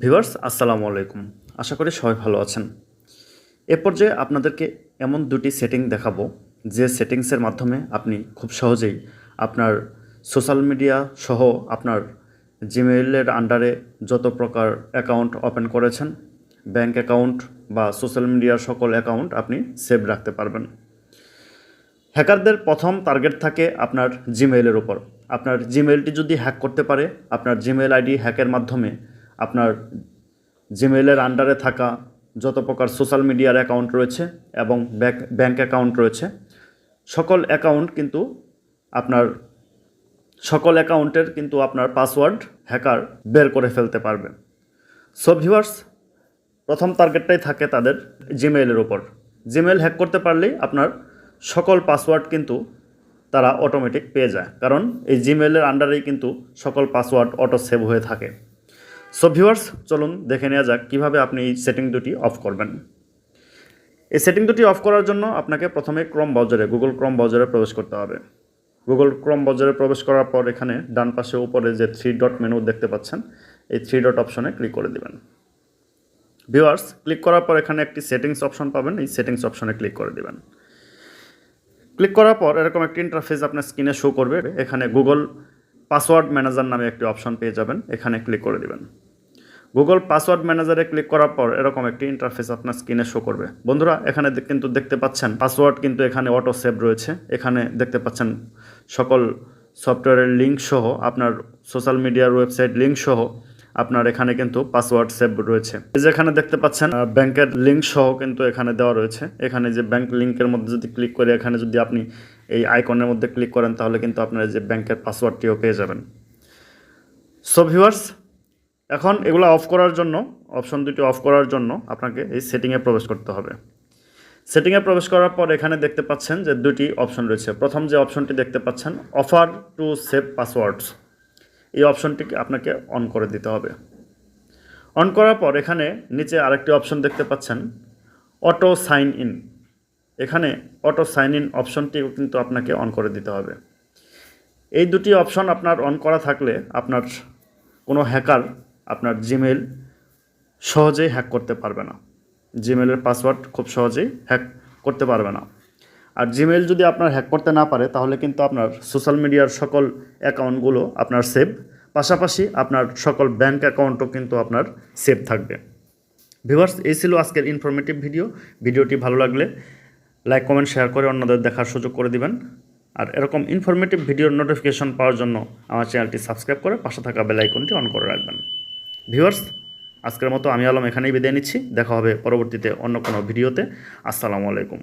Viewers আসসালামু আলাইকুম। আশা করি সবাই ভালো আছেন। এ পর্যায়ে আপনাদেরকে এমন দুটি সেটিং দেখাবো যে সেটিংসের মাধ্যমে আপনি খুব সহজেই আপনার সোশ্যাল মিডিয়া সহ আপনার জিমেইলের আন্ডারে যত প্রকার অ্যাকাউন্ট ওপেন করেছেন, ব্যাংক অ্যাকাউন্ট বা সোশ্যাল মিডিয়ার সকল অ্যাকাউন্ট আপনি সেভ রাখতে পারবেন। হ্যাকারদের প্রথম টার্গেট থাকে আপনার জিমেইলের উপর। আপনার জিমেইলটি যদি হ্যাক করতে পারে, আপনার জিমেইল আইডি হ্যাকের মাধ্যমে আপনার জিমেইলের আন্ডারে থাকা যত প্রকার সোশ্যাল মিডিয়ার অ্যাকাউন্ট রয়েছে এবং ব্যাংক অ্যাকাউন্ট রয়েছে, সকল অ্যাকাউন্ট কিন্তু আপনার সকল অ্যাকাউন্টের কিন্তু আপনার পাসওয়ার্ড হ্যাকার বের করে ফেলতে পারবে। সো ভিউয়ার্স, প্রথম টার্গেটটাই থাকে তাদের জিমেইলের উপর। জিমেইল হ্যাক করতে পারলেই আপনার সকল পাসওয়ার্ড কিন্তু তারা অটোমেটিক পেয়ে যায়, কারণ এই জিমেইলের আন্ডারেই কিন্তু সকল পাসওয়ার্ড অটো সেভ হয়ে থাকে। সো ভিউয়ার্স, চলুন দেখে নেওয়া যাক কীভাবে আপনি এই সেটিং দুটি অফ করবেন। এই সেটিং দুটি অফ করার জন্য আপনাকে প্রথমে গুগল ক্রোম ব্রাউজারে প্রবেশ করতে হবে। গুগল ক্রোম ব্রাউজারে প্রবেশ করার পর এখানে ডান পাশে উপরে যে 3 ডট মেনু দেখতে পাচ্ছেন, এই 3 ডট অপশনে ক্লিক করে দেবেন। ভিউয়ার্স, ক্লিক করার পর এখানে একটি সেটিংস অপশন পাবেন, এই সেটিংস অপশনে ক্লিক করে দেবেন। ক্লিক করার পর এরকম একটি ইন্টারফেস আপনার স্ক্রিনে শো করবে। এখানে গুগল পাসওয়ার্ড ম্যানেজার নামে একটি অপশন পেয়ে যাবেন, এখানে ক্লিক করে দেবেন। গুগল পাসওয়ার্ড ম্যানেজারে ক্লিক করার পর এরকম একটি ইন্টারফেস আপনার স্ক্রিনে শো করবে। বন্ধুরা, এখানে কিন্তু দেখতে পাচ্ছেন পাসওয়ার্ড কিন্তু এখানে অটো সেভ রয়েছে। এখানে দেখতে পাচ্ছেন সকল সফটওয়্যারের লিঙ্ক সহ, আপনার সোশ্যাল মিডিয়ার ওয়েবসাইট লিঙ্ক সহ আপনার এখানে কিন্তু পাসওয়ার্ড সেভ রয়েছে। এই যে এখানে দেখতে পাচ্ছেন ব্যাংকের লিঙ্ক সহ কিন্তু এখানে দেওয়া রয়েছে। এখানে যে ব্যাংক লিঙ্কের মধ্যে যদি ক্লিক করে এখানে যদি আপনি এই আইকনের মধ্যে ক্লিক করেন, তাহলে কিন্তু আপনার যে ব্যাংকের পাসওয়ার্ডটিও পেয়ে যাবেন। সো ভিউয়ার্স, এখন এগুলো অফ করার জন্য, অপশন দুটি অফ করার জন্য আপনাকে এই সেটিংয়ে প্রবেশ করতে হবে। সেটিংয়ে প্রবেশ করার পর এখানে দেখতে পাচ্ছেন যে দুটি অপশন রয়েছে। প্রথম যে অপশনটি দেখতে পাচ্ছেন, অফার টু সেভ পাসওয়ার্ডস, এই অপশনটিকে আপনাকে অন করে দিতে হবে। অন করার পর এখানে নিচে আরেকটি অপশন দেখতে পাচ্ছেন, অটো সাইন ইন। এখানে অটো সাইন ইন অপশনটিও কিন্তু আপনাকে অন করে দিতে হবে। এই দুটি অপশন আপনার অন করা থাকলে আপনার কোনো হ্যাকার আপনার জিমেইল সহজেই হ্যাক করতে পারবে না। জিমেইলের পাসওয়ার্ড খুব সহজেই হ্যাক করতে পারবে না। আর জিমেইল যদি আপনার হ্যাক করতে না পারে, তাহলে কিন্তু আপনার সোশ্যাল মিডিয়ার সকল অ্যাকাউন্টগুলো আপনার সেভ, পাশাপাশি আপনার সকল ব্যাংক অ্যাকাউন্টও কিন্তু আপনার সেভ থাকবে। ভিউয়ার্স, এই ছিল আজকের ইনফরমেটিভ ভিডিও। ভিডিওটি ভালো লাগলে লাইক, কমেন্ট, শেয়ার করে অন্যদের দেখার সুযোগ করে দিবেন। আর এরকম ইনফরমেটিভ ভিডিওর নোটিফিকেশন পাওয়ার জন্য আমার চ্যানেলটি সাবস্ক্রাইব করে পাশে থাকা বেল আইকনটি অন করে রাখবেন। ভিউয়ার্স, আজকের মতো আমি আলম এখানেই বিদায় নিচ্ছি। দেখা হবে পরবর্তীতে অন্য কোনো ভিডিওতে। আসসালামু আলাইকুম।